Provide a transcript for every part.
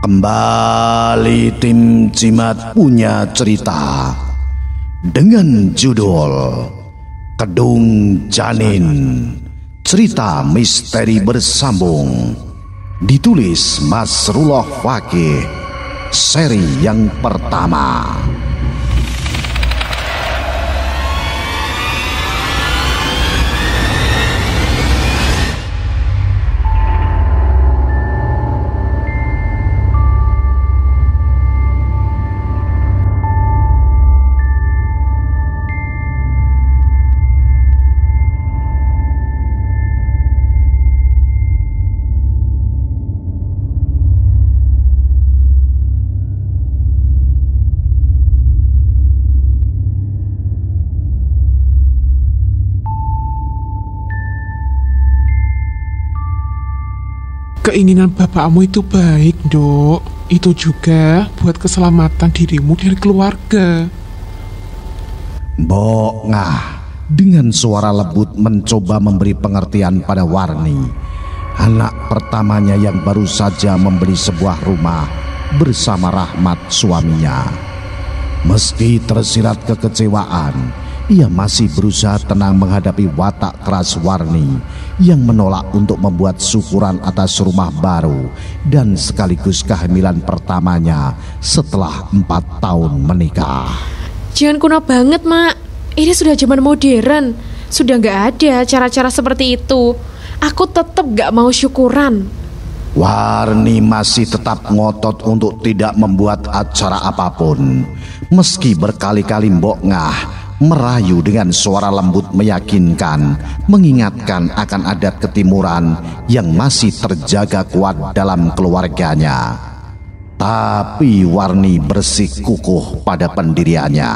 Kembali tim Cimat punya cerita dengan judul Kedung Janin, cerita misteri bersambung. Ditulis Masrullah Fakih, seri yang pertama. Keinginan bapakmu itu baik, Dok. Itu juga buat keselamatan dirimu dan keluarga. Mbok Ngah dengan suara lembut mencoba memberi pengertian pada Warni, anak pertamanya yang baru saja membeli sebuah rumah bersama Rahmat suaminya. Meski tersirat kekecewaan, ia masih berusaha tenang menghadapi watak keras Warni yang menolak untuk membuat syukuran atas rumah baru dan sekaligus kehamilan pertamanya setelah 4 tahun menikah. Jangan kuno banget, Mak. Ini sudah zaman modern. Sudah gak ada cara-cara seperti itu. Aku tetap gak mau syukuran. Warni masih tetap ngotot untuk tidak membuat acara apapun. Meski berkali-kali Mbok Ngah merayu dengan suara lembut meyakinkan, mengingatkan akan adat ketimuran yang masih terjaga kuat dalam keluarganya. Tapi Warni bersikukuh pada pendiriannya.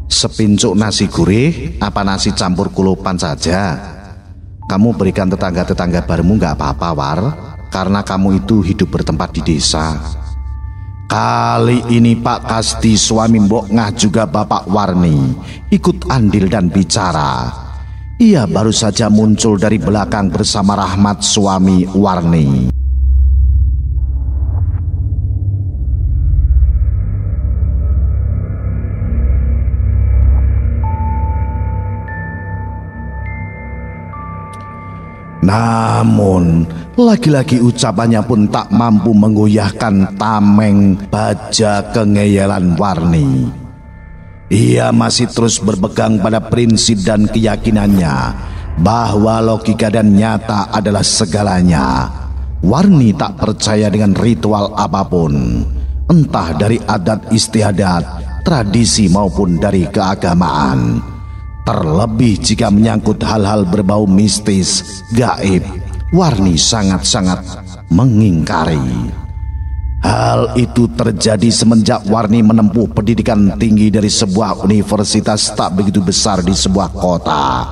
Sepincuk nasi gurih apa nasi campur kulupan saja? Kamu berikan tetangga-tetangga barumu gak apa-apa, War, karena kamu itu hidup bertempat di desa. Kali ini Pak Kasti suami Mbok Ngah juga Bapak Warni ikut andil dan bicara. Ia baru saja muncul dari belakang bersama Rahmat suami Warni. Namun, lagi-lagi ucapannya pun tak mampu menggoyahkan tameng baja kengeyelan Warni. Ia masih terus berpegang pada prinsip dan keyakinannya bahwa logika dan nyata adalah segalanya. Warni tak percaya dengan ritual apapun, entah dari adat istiadat, tradisi maupun dari keagamaan. Terlebih jika menyangkut hal-hal berbau mistis, gaib, Warni sangat-sangat mengingkari. Hal itu terjadi semenjak Warni menempuh pendidikan tinggi dari sebuah universitas tak begitu besar di sebuah kota.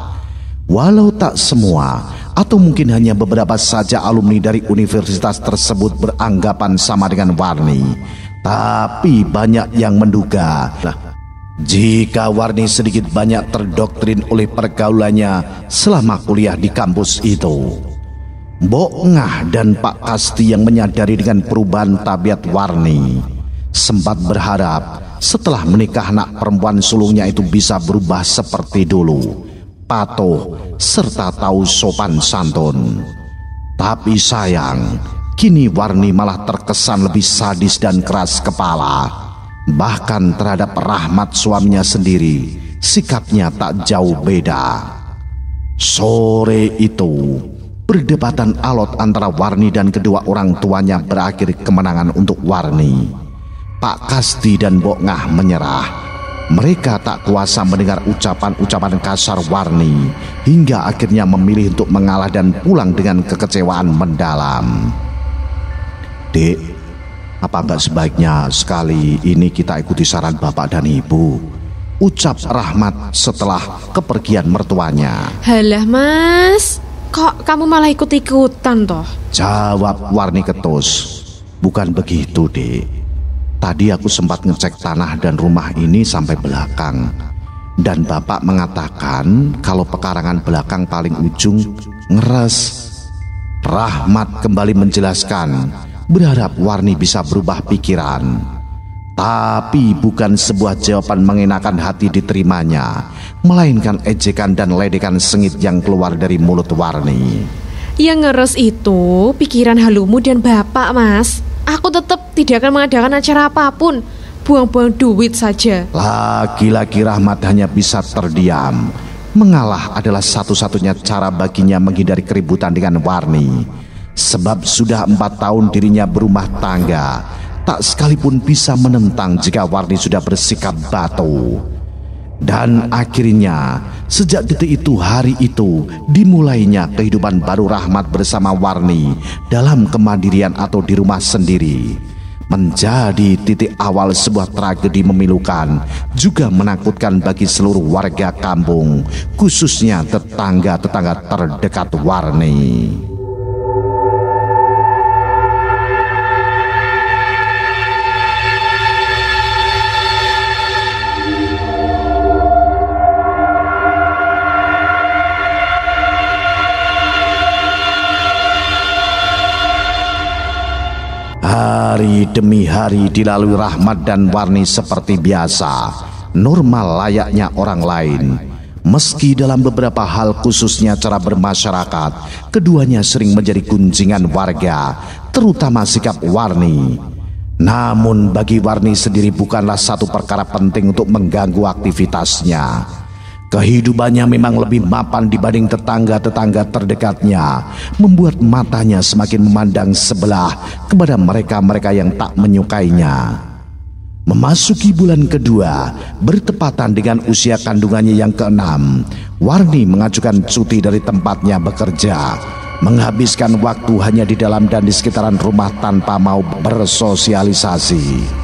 Walau tak semua, atau mungkin hanya beberapa saja alumni dari universitas tersebut beranggapan sama dengan Warni, tapi banyak yang menduga jika Warni sedikit banyak terdoktrin oleh pergaulannya selama kuliah di kampus itu. Mbok Ngah dan Pak Kasti yang menyadari dengan perubahan tabiat Warni sempat berharap setelah menikah anak perempuan sulungnya itu bisa berubah seperti dulu, patuh serta tahu sopan santun. Tapi sayang, kini Warni malah terkesan lebih sadis dan keras kepala. Bahkan terhadap Rahmat suaminya sendiri, sikapnya tak jauh beda. Sore itu, perdebatan alot antara Warni dan kedua orang tuanya berakhir kemenangan untuk Warni. Pak Kasti dan Mbok Ngah menyerah. Mereka tak kuasa mendengar ucapan-ucapan kasar Warni, hingga akhirnya memilih untuk mengalah dan pulang dengan kekecewaan mendalam. Dek, apa enggak sebaiknya sekali ini kita ikuti saran Bapak dan Ibu? Ucap Rahmat setelah kepergian mertuanya. Halah, Mas, kok kamu malah ikut-ikutan toh? Jawab Warni ketus. Bukan begitu, Dek. Tadi aku sempat ngecek tanah dan rumah ini sampai belakang. Dan Bapak mengatakan kalau pekarangan belakang paling ujung ngeres. Rahmat kembali menjelaskan, berharap Warni bisa berubah pikiran. Tapi bukan sebuah jawaban mengenakan hati diterimanya, melainkan ejekan dan ledekan sengit yang keluar dari mulut Warni. Yang ngeres itu pikiran halumu dan bapak, Mas. Aku tetap tidak akan mengadakan acara apapun. Buang-buang duit saja. Lagi-lagi Rahmat hanya bisa terdiam. Mengalah adalah satu-satunya cara baginya menghindari keributan dengan Warni. Sebab sudah 4 tahun dirinya berumah tangga, tak sekalipun bisa menentang jika Warni sudah bersikap batu. Dan akhirnya sejak detik itu, hari itu dimulainya kehidupan baru Rahmat bersama Warni dalam kemandirian atau di rumah sendiri. Menjadi titik awal sebuah tragedi memilukan, juga menakutkan bagi seluruh warga kampung, khususnya tetangga-tetangga terdekat Warni. Hari demi hari dilalui Rahmat dan Warni seperti biasa, normal layaknya orang lain. Meski dalam beberapa hal khususnya cara bermasyarakat, keduanya sering menjadi gunjingan warga, terutama sikap Warni. Namun bagi Warni sendiri bukanlah satu perkara penting untuk mengganggu aktivitasnya. Kehidupannya memang lebih mapan dibanding tetangga-tetangga terdekatnya, membuat matanya semakin memandang sebelah kepada mereka-mereka yang tak menyukainya. Memasuki bulan kedua, bertepatan dengan usia kandungannya yang ke-6, Warni mengajukan cuti dari tempatnya bekerja, menghabiskan waktu hanya di dalam dan di sekitaran rumah tanpa mau bersosialisasi.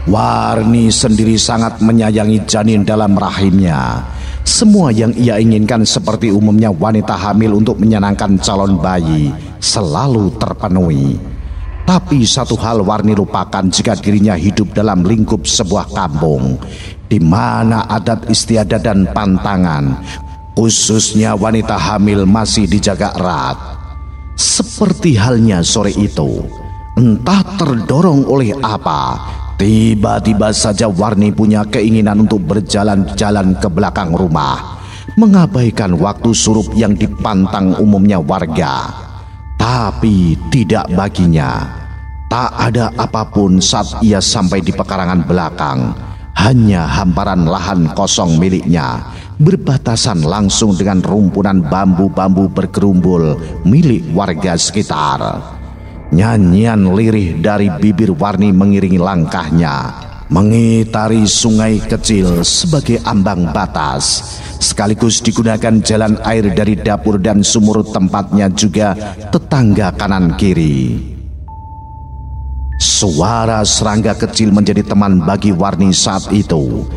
Warni sendiri sangat menyayangi janin dalam rahimnya. Semua yang ia inginkan seperti umumnya wanita hamil untuk menyenangkan calon bayi selalu terpenuhi. Tapi satu hal Warni lupakan jika dirinya hidup dalam lingkup sebuah kampung, di mana adat istiadat dan pantangan, khususnya wanita hamil, masih dijaga erat. Seperti halnya sore itu, entah terdorong oleh apa, tiba-tiba saja Warni punya keinginan untuk berjalan-jalan ke belakang rumah, mengabaikan waktu surup yang dipantang umumnya warga. Tapi tidak baginya. Tak ada apapun saat ia sampai di pekarangan belakang. Hanya hamparan lahan kosong miliknya, berbatasan langsung dengan rumpunan bambu-bambu bergerumbul milik warga sekitar. Nyanyian lirih dari bibir Warni mengiringi langkahnya, mengitari sungai kecil sebagai ambang batas, sekaligus digunakan jalan air dari dapur dan sumur tempatnya juga tetangga kanan kiri. Suara serangga kecil menjadi teman bagi Warni saat itu.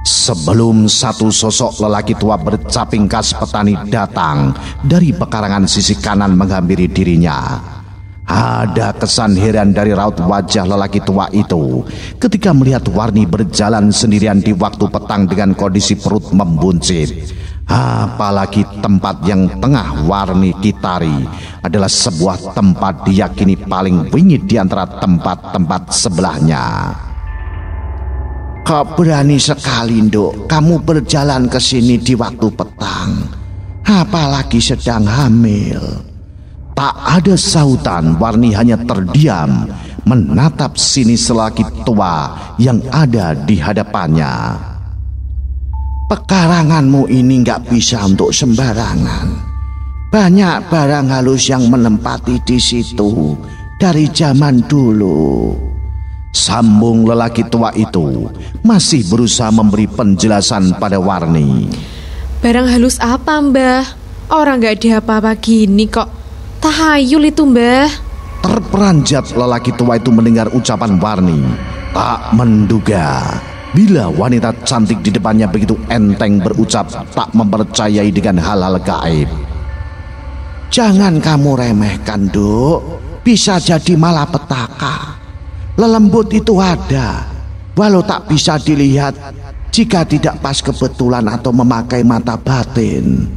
Sebelum satu sosok lelaki tua bercaping khas petani datang dari pekarangan sisi kanan menghampiri dirinya. Ada kesan heran dari raut wajah lelaki tua itu ketika melihat Warni berjalan sendirian di waktu petang dengan kondisi perut membuncit. Apalagi tempat yang tengah Warni kitari adalah sebuah tempat diyakini paling wingit di antara tempat-tempat sebelahnya. Kok berani sekali, Nduk, kamu berjalan ke sini di waktu petang, apalagi sedang hamil. Tak ada sautan, Warni hanya terdiam menatap sini selaki tua yang ada di hadapannya. Pekaranganmu ini nggak bisa untuk sembarangan. Banyak barang halus yang menempati di situ dari zaman dulu. Sambung lelaki tua itu, masih berusaha memberi penjelasan pada Warni. Barang halus apa, Mbah? Orang nggak ada apa-apa gini kok. Tahayul itu, Mbah. Terperanjat lelaki tua itu mendengar ucapan Warni. Tak menduga bila wanita cantik di depannya begitu enteng berucap tak mempercayai dengan hal-hal gaib. Jangan kamu remehkan, Duk. Bisa jadi malapetaka. Lelembut itu ada, walau tak bisa dilihat jika tidak pas kebetulan atau memakai mata batin.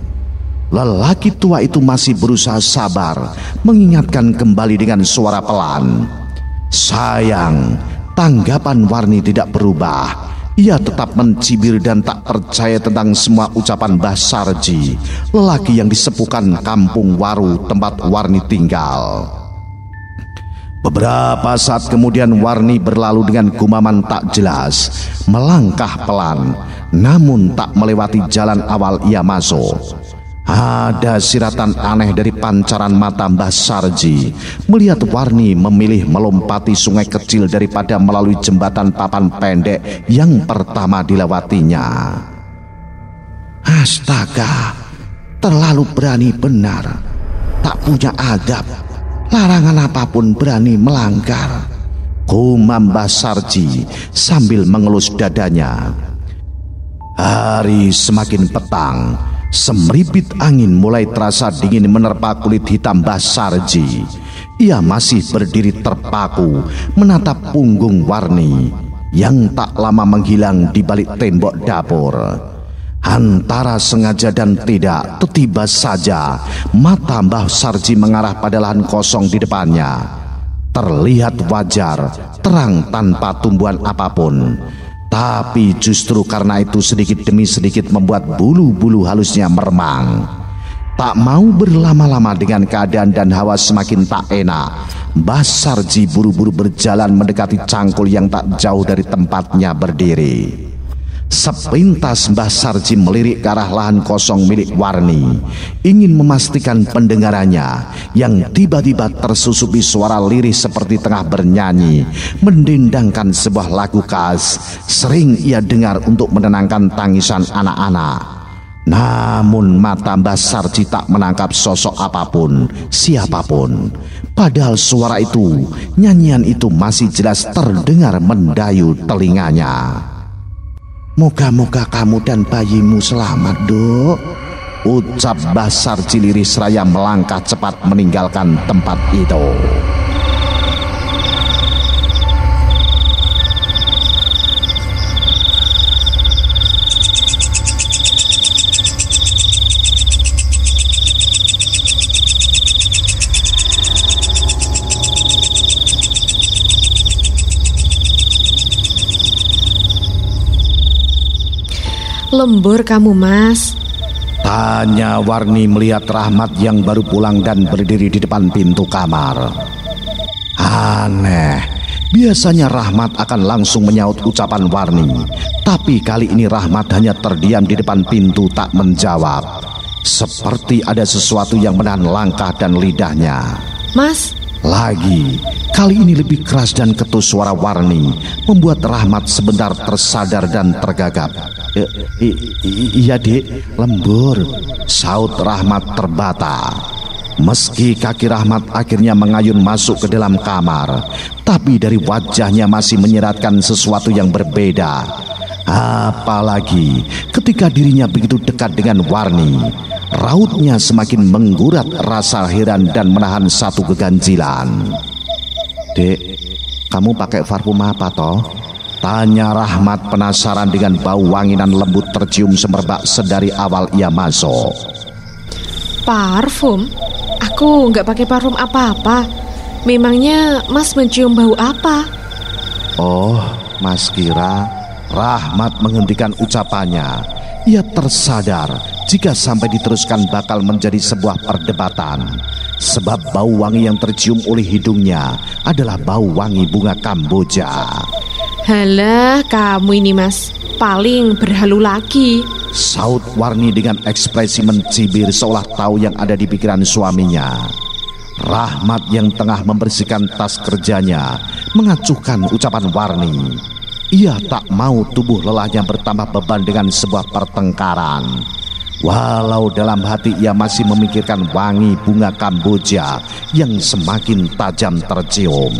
lelaki tua itu masih berusaha sabar mengingatkan kembali dengan suara pelan. Sayang, tanggapan Warni tidak berubah. Ia tetap mencibir dan tak percaya tentang semua ucapan Mbah Sarji, lelaki yang disepukan kampung Waru tempat Warni tinggal. Beberapa saat kemudian Warni berlalu dengan gumaman tak jelas, melangkah pelan, namun tak melewati jalan awal ia masuk. Ada siratan aneh dari pancaran mata Mbah Sarji melihat Warni memilih melompati sungai kecil daripada melalui jembatan papan pendek yang pertama dilewatinya. Astaga, terlalu berani benar. Tak punya adab, larangan apapun berani melanggar, gumam Mbah Sarji sambil mengelus dadanya. Hari semakin petang. Semeripit angin mulai terasa dingin menerpa kulit hitam Mbah Sarji. Ia masih berdiri terpaku menatap punggung Warni yang tak lama menghilang di balik tembok dapur. Antara sengaja dan tidak, tiba-tiba saja mata Mbah Sarji mengarah pada lahan kosong di depannya. Terlihat wajar, terang tanpa tumbuhan apapun. Tapi justru karena itu sedikit demi sedikit membuat bulu-bulu halusnya meremang. Tak mau berlama-lama dengan keadaan dan hawa semakin tak enak, Mbah Sarji buru-buru berjalan mendekati cangkul yang tak jauh dari tempatnya berdiri. Sepintas Mbah Sarji melirik ke arah lahan kosong milik Warni, ingin memastikan pendengarannya yang tiba-tiba tersusupi suara lirih seperti tengah bernyanyi, mendendangkan sebuah lagu khas sering ia dengar untuk menenangkan tangisan anak-anak. Namun mata Mbah Sarji tak menangkap sosok apapun, siapapun. Padahal suara itu, nyanyian itu masih jelas terdengar mendayu telinganya. Moga-moga kamu dan bayimu selamat, Dok, ucap Mbah Sarji lirih seraya melangkah cepat meninggalkan tempat itu. Lembur kamu, Mas? Tanya Warni melihat Rahmat yang baru pulang dan berdiri di depan pintu kamar. Aneh, biasanya Rahmat akan langsung menyaut ucapan Warni, tapi kali ini Rahmat hanya terdiam di depan pintu tak menjawab. Seperti ada sesuatu yang menahan langkah dan lidahnya. Mas? Lagi, kali ini lebih keras dan ketus suara Warni membuat Rahmat sebentar tersadar dan tergagap. Iya Dik, lembur, saut Rahmat terbata. Meski kaki Rahmat akhirnya mengayun masuk ke dalam kamar, tapi dari wajahnya masih menyeratkan sesuatu yang berbeda. Apalagi ketika dirinya begitu dekat dengan Warni, rautnya semakin menggurat rasa heran dan menahan satu keganjilan. Dek, kamu pakai parfum apa toh? Tanya Rahmat penasaran dengan bau wanginan lembut tercium semerbak sedari awal ia masuk. Parfum? Aku nggak pakai parfum apa-apa. Memangnya Mas mencium bau apa? Oh, Mas kira. Rahmat menghentikan ucapannya. Ia tersadar jika sampai diteruskan bakal menjadi sebuah perdebatan. Sebab bau wangi yang tercium oleh hidungnya adalah bau wangi bunga Kamboja. Halah, kamu ini Mas, paling berhalu lagi, saut Warni dengan ekspresi mencibir seolah tahu yang ada di pikiran suaminya. Rahmat yang tengah membersihkan tas kerjanya mengacuhkan ucapan Warni. Ia tak mau tubuh lelahnya bertambah beban dengan sebuah pertengkaran. Walau dalam hati ia masih memikirkan wangi bunga Kamboja yang semakin tajam tercium.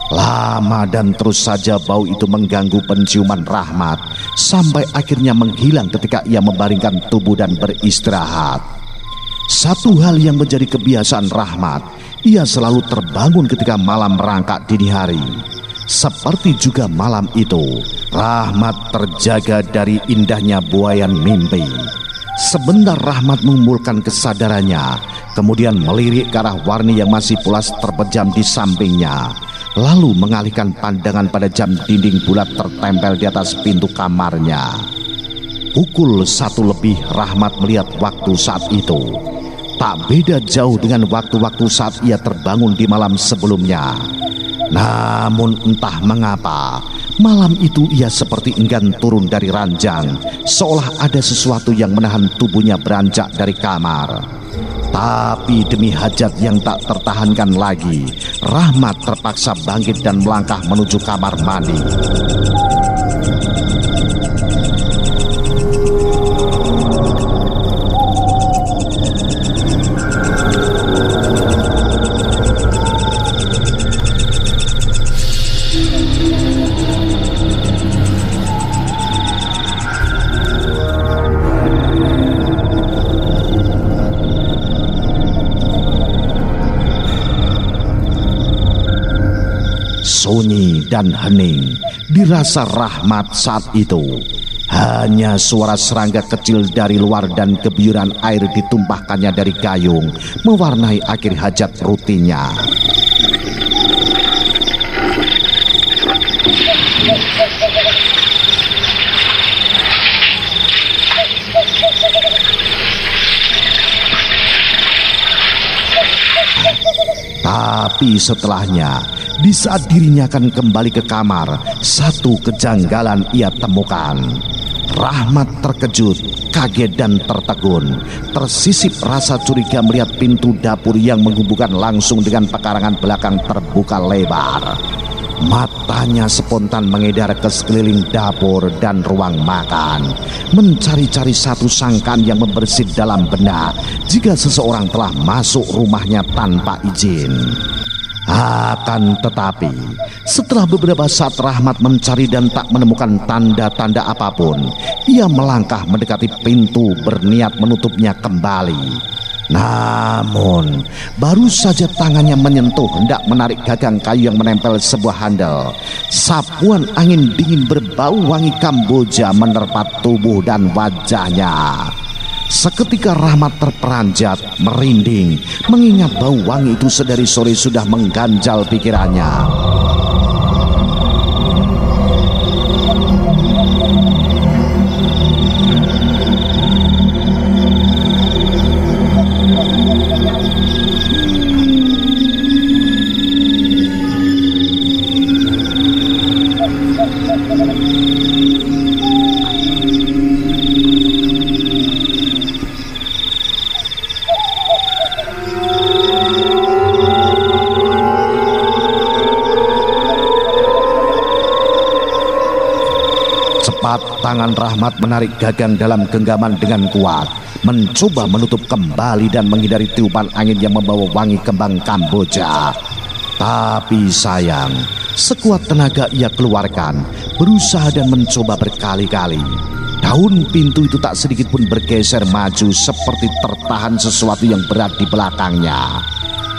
Lama dan terus saja bau itu mengganggu penciuman Rahmat sampai akhirnya menghilang ketika ia membaringkan tubuh dan beristirahat. Satu hal yang menjadi kebiasaan Rahmat, ia selalu terbangun ketika malam merangkak dini hari. Seperti juga malam itu, Rahmat terjaga dari indahnya buayan mimpi. Sebentar Rahmat mengumpulkan kesadarannya, kemudian melirik ke arah Warni yang masih pulas terpejam di sampingnya, lalu mengalihkan pandangan pada jam dinding bulat tertempel di atas pintu kamarnya. Pukul 1 lebih Rahmat melihat waktu saat itu. Tak beda jauh dengan waktu-waktu saat ia terbangun di malam sebelumnya. Namun entah mengapa, malam itu ia seperti enggan turun dari ranjang, seolah ada sesuatu yang menahan tubuhnya beranjak dari kamar. Tapi demi hajat yang tak tertahankan lagi, Rahmat terpaksa bangkit dan melangkah menuju kamar mandi. Sunyi dan hening dirasa Rahmat saat itu. Hanya suara serangga kecil dari luar dan gebuyuran air ditumpahkannya dari gayung mewarnai akhir hajat rutinnya. Tapi setelahnya, di saat dirinya akan kembali ke kamar, satu kejanggalan ia temukan. Rahmat terkejut, kaget dan tertegun. Tersisip rasa curiga melihat pintu dapur yang menghubungkan langsung dengan pekarangan belakang terbuka lebar. Matanya spontan mengedar ke sekeliling dapur dan ruang makan, mencari-cari satu sangkaan yang membersit dalam benak jika seseorang telah masuk rumahnya tanpa izin. Akan tetapi, setelah beberapa saat Rahmat mencari dan tak menemukan tanda-tanda apapun, ia melangkah mendekati pintu berniat menutupnya kembali. Namun, baru saja tangannya menyentuh hendak menarik gagang kayu yang menempel sebuah handle, sapuan angin dingin berbau wangi Kamboja menerpa tubuh dan wajahnya. Seketika Rahmat terperanjat, merinding, mengingat bau wangi itu sedari sore sudah mengganjal pikirannya. Tangan Rahmat menarik gagang dalam genggaman dengan kuat, mencoba menutup kembali dan menghindari tiupan angin yang membawa wangi kembang Kamboja. Tapi sayang, sekuat tenaga ia keluarkan, berusaha dan mencoba berkali-kali. Daun pintu itu tak sedikit pun bergeser maju seperti tertahan sesuatu yang berat di belakangnya.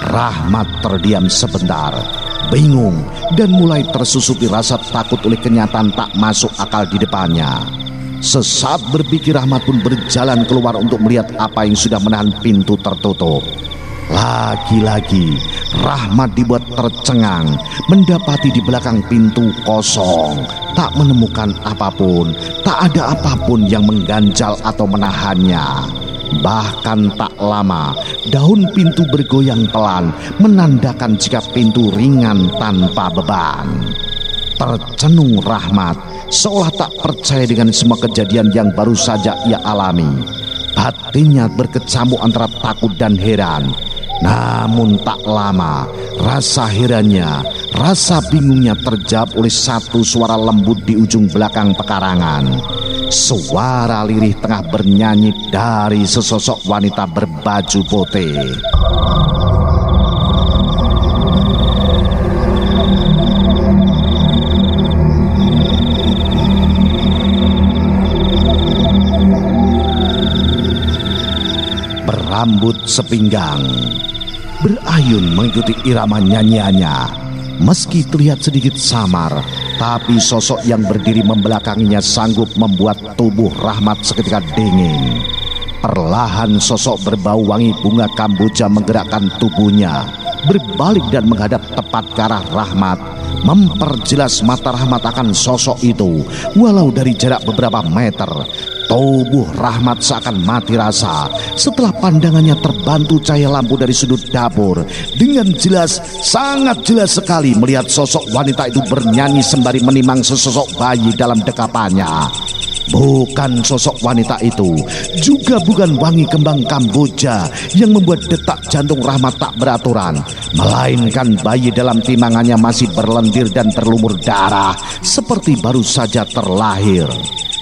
Rahmat terdiam sebentar, bingung dan mulai tersusupi rasa takut oleh kenyataan tak masuk akal di depannya. Sesaat berpikir Rahmat pun berjalan keluar untuk melihat apa yang sudah menahan pintu tertutup. Lagi-lagi Rahmat dibuat tercengang mendapati di belakang pintu kosong, tak menemukan apapun, tak ada apapun yang mengganjal atau menahannya. Bahkan tak lama, daun pintu bergoyang pelan, menandakan jika pintu ringan tanpa beban. Tercenung Rahmat, seolah tak percaya dengan semua kejadian yang baru saja ia alami. Batinnya berkecamuk antara takut dan heran. Namun tak lama, rasa herannya, rasa bingungnya terjawab oleh satu suara lembut di ujung belakang pekarangan. Suara lirih tengah bernyanyi dari sesosok wanita berbaju putih. Berambut sepinggang, berayun mengikuti irama nyanyiannya. Meski terlihat sedikit samar, tapi sosok yang berdiri membelakanginya sanggup membuat tubuh Rahmat seketika dingin. Perlahan sosok berbau wangi bunga kamboja menggerakkan tubuhnya, berbalik dan menghadap tepat ke arah Rahmat. Memperjelas mata Rahmat akan sosok itu, walau dari jarak beberapa meter. Tubuh Rahmat seakan mati rasa setelah pandangannya terbantu cahaya lampu dari sudut dapur. Dengan jelas, sangat jelas sekali melihat sosok wanita itu bernyanyi sembari menimang sesosok bayi dalam dekapannya. Bukan sosok wanita itu, juga bukan wangi kembang Kamboja yang membuat detak jantung Rahmat tak beraturan, melainkan bayi dalam timangannya masih berlendir dan berlumur darah seperti baru saja terlahir.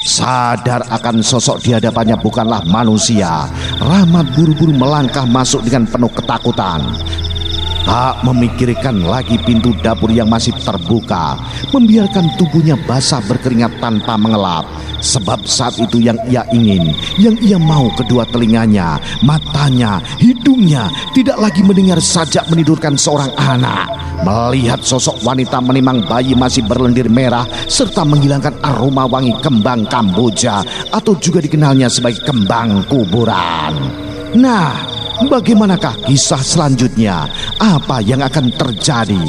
Sadar akan sosok di hadapannya bukanlah manusia, Rahmat buru-buru melangkah masuk dengan penuh ketakutan. Tak memikirkan lagi pintu dapur yang masih terbuka, membiarkan tubuhnya basah berkeringat tanpa mengelap. Sebab saat itu yang ia ingin, yang ia mau, kedua telinganya, matanya, hidungnya tidak lagi mendengar sajak menidurkan seorang anak, melihat sosok wanita menimang bayi masih berlendir merah serta menghilangkan aroma wangi kembang Kamboja atau juga dikenalnya sebagai kembang kuburan. Nah, bagaimanakah kisah selanjutnya? Apa yang akan terjadi?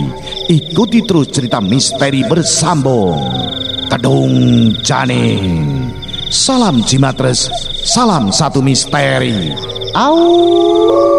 Ikuti terus cerita misteri bersambung. Kedung Janin. Salam Jimatres, salam satu misteri. Au.